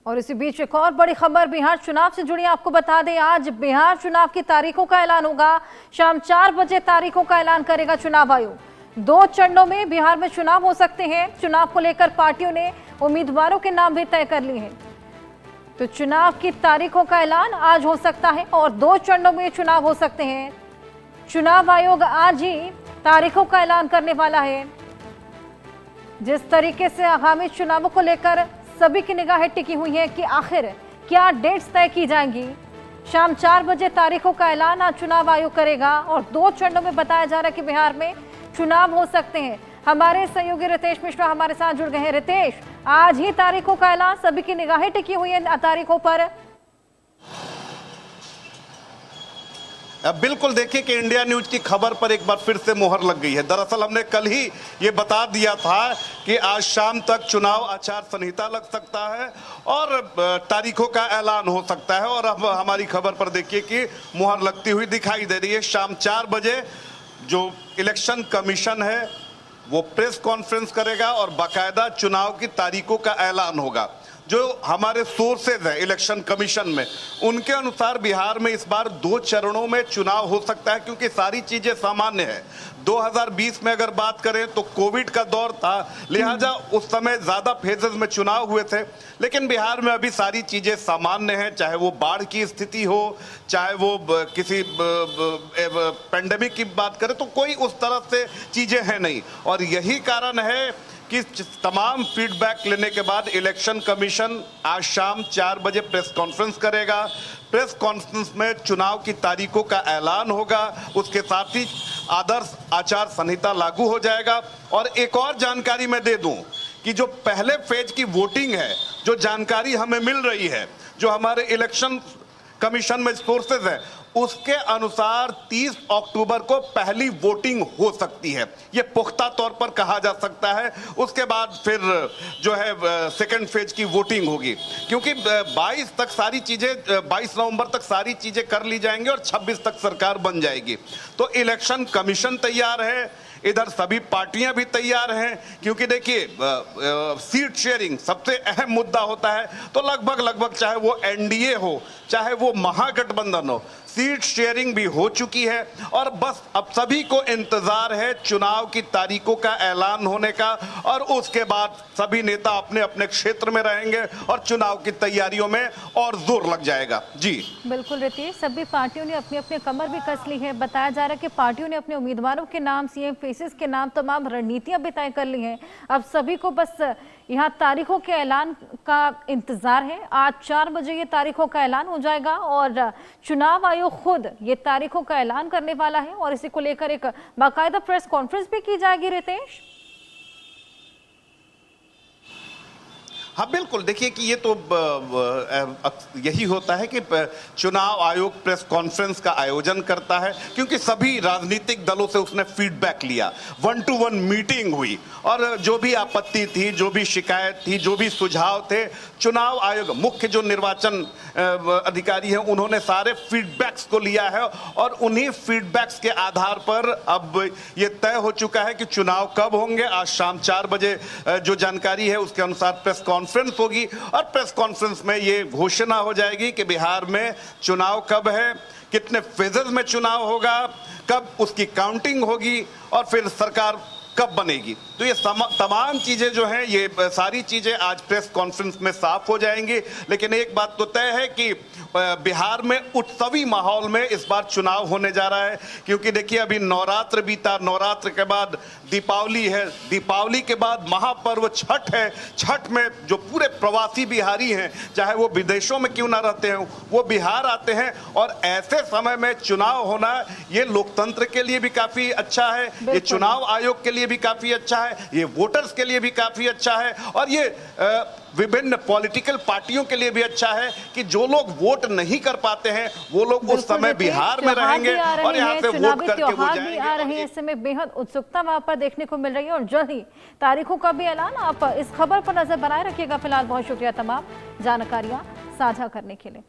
और इसी बीच एक और बड़ी खबर बिहार चुनाव से जुड़ी आपको बता दें, आज बिहार चुनाव की तारीखों का ऐलान होगा। शाम 4 बजे तारीखों का ऐलान करेगा चुनाव आयोग। 2 चरणों में बिहार में चुनाव हो सकते हैं। चुनाव को लेकर पार्टियों ने उम्मीदवारों के नाम भी तय कर लिए हैं। तो चुनाव की तारीखों का ऐलान आज हो सकता है और 2 चरणों में चुनाव हो सकते हैं। चुनाव आयोग आज ही तारीखों का ऐलान करने वाला है। जिस तरीके से आगामी चुनावों को लेकर सभी की निगाहें टिकी हुई हैं कि आखिर क्या डेट्स तय की जाएंगी। शाम 4 बजे तारीखों का ऐलान आज चुनाव आयोग करेगा और 2 चरणों में बताया जा रहा है कि बिहार में चुनाव हो सकते हैं। हमारे सहयोगी रितेश मिश्रा हमारे साथ जुड़ गए हैं। रितेश, आज ही तारीखों का ऐलान, सभी की निगाहें टिकी हुई हैं तारीखों पर। बिल्कुल, देखिए कि इंडिया न्यूज की खबर पर एक बार फिर से मोहर लग गई है। दरअसल हमने कल ही ये बता दिया था कि आज शाम तक चुनाव आचार संहिता लग सकता है और तारीखों का ऐलान हो सकता है। और अब हमारी खबर पर देखिए कि मोहर लगती हुई दिखाई दे रही है। शाम 4 बजे जो इलेक्शन कमीशन है वो प्रेस कॉन्फ्रेंस करेगा और बाकायदा चुनाव की तारीखों का ऐलान होगा। जो हमारे सोर्सेज है इलेक्शन कमीशन में, उनके अनुसार बिहार में इस बार 2 चरणों में चुनाव हो सकता है, क्योंकि सारी चीजें सामान्य है। 2020 में अगर बात करें तो कोविड का दौर था, लिहाजा उस समय ज्यादा फेजेस में चुनाव हुए थे। लेकिन बिहार में अभी सारी चीजें सामान्य हैं, चाहे वो बाढ़ की स्थिति हो, चाहे वो किसी पेंडेमिक की बात करें, तो कोई उस तरह से चीजें हैं नहीं। और यही कारण है कि तमाम फीडबैक लेने के बाद इलेक्शन कमीशन आज शाम 4 बजे प्रेस कॉन्फ्रेंस करेगा। प्रेस कॉन्फ्रेंस में चुनाव की तारीखों का ऐलान होगा, उसके साथ ही आदर्श आचार संहिता लागू हो जाएगा। और एक और जानकारी मैं दे दूं कि जो पहले फेज की वोटिंग है, जो जानकारी हमें मिल रही है, जो हमारे इलेक्शन कमीशन में सोर्सेज है, उसके अनुसार 30 अक्टूबर को पहली वोटिंग हो सकती है। ये पुख्ता तौर पर कहा जा सकता है। उसके बाद फिर जो है सेकंड फेज की वोटिंग होगी, क्योंकि 22 तक सारी चीजें 22 नवंबर तक सारी चीजें कर ली जाएंगी और 26 तक सरकार बन जाएगी। तो इलेक्शन कमीशन तैयार है, इधर सभी पार्टियां भी तैयार हैं, क्योंकि देखिए सीट शेयरिंग सबसे अहम मुद्दा होता है। तो लगभग चाहे वो एनडीए हो, चाहे वो महागठबंधन हो, सीट शेयरिंग भी हो चुकी है। और बस अब सभी को इंतजार है चुनाव की तारीखों का ऐलान होने का, और उसके बाद सभी नेता अपने अपने क्षेत्र में रहेंगे और चुनाव की तैयारियों में और जोर लग जाएगा। जी बिल्कुल रितेश, सभी पार्टियों ने अपनी अपनी कमर भी कस ली है। बताया जा रहा है कि पार्टियों ने अपने उम्मीदवारों के नाम, सीएम फेसेस के नाम, तमाम रणनीतियां भी तय कर ली हैं। अब सभी को बस यहाँ तारीखों के ऐलान का इंतजार है। आज 4 बजे ये तारीखों का ऐलान हो जाएगा और चुनाव आयोग खुद ये तारीखों का ऐलान करने वाला है और इसी को लेकर एक बाकायदा प्रेस कॉन्फ्रेंस भी की जाएगी। रितेश, हाँ बिल्कुल, देखिए कि ये तो यही होता है कि चुनाव आयोग प्रेस कॉन्फ्रेंस का आयोजन करता है, क्योंकि सभी राजनीतिक दलों से उसने फीडबैक लिया, 1-to-1 मीटिंग हुई और जो भी आपत्ति थी, जो भी शिकायत थी, जो भी सुझाव थे, चुनाव आयोग मुख्य जो निर्वाचन अधिकारी हैं उन्होंने सारे फीडबैक्स को लिया है और उन्हीं फीडबैक्स के आधार पर अब ये तय हो चुका है कि चुनाव कब होंगे। आज शाम 4 बजे जो जानकारी है उसके अनुसार प्रेस कॉन्फ्रेंस होगी और प्रेस कॉन्फ्रेंस में ये घोषणा हो जाएगी कि बिहार में चुनाव कब है, कितने फेजेस में चुनाव होगा, कब उसकी काउंटिंग होगी और फिर सरकार कब बनेगी। तो ये तमाम चीजें जो हैं, ये सारी चीजें आज प्रेस कॉन्फ्रेंस में साफ हो जाएंगी। लेकिन एक बात तो तय है कि बिहार में उत्सवी माहौल में इस बार चुनाव होने जा रहा है, क्योंकि देखिए अभी नवरात्र बीता, नवरात्र के बाद दीपावली है, दीपावली के बाद महापर्व छठ है। छठ में जो पूरे प्रवासी बिहारी हैं, चाहे वो विदेशों में क्यों ना रहते हैं, वो बिहार आते हैं और ऐसे समय में चुनाव होना ये लोकतंत्र के लिए भी काफी अच्छा है, ये चुनाव आयोग के लिए भी काफी अच्छा है, ये वोटर्स के लिए भी काफी अच्छा है और ये विभिन्न पॉलिटिकल पार्टियों के लिए भी अच्छा है कि जो लोग वोट नहीं कर पाते हैं वो लोग उस समय बिहार में रहेंगे और यहाँ से वोट करके वो जाएंगे। आ रही है, इस समय बेहद उत्सुकता वहां पर देखने को मिल रही है और जल्द ही तारीखों का भी ऐलान। आप इस खबर पर नजर बनाए रखिएगा। फिलहाल बहुत शुक्रिया तमाम जानकारियां साझा करने के लिए।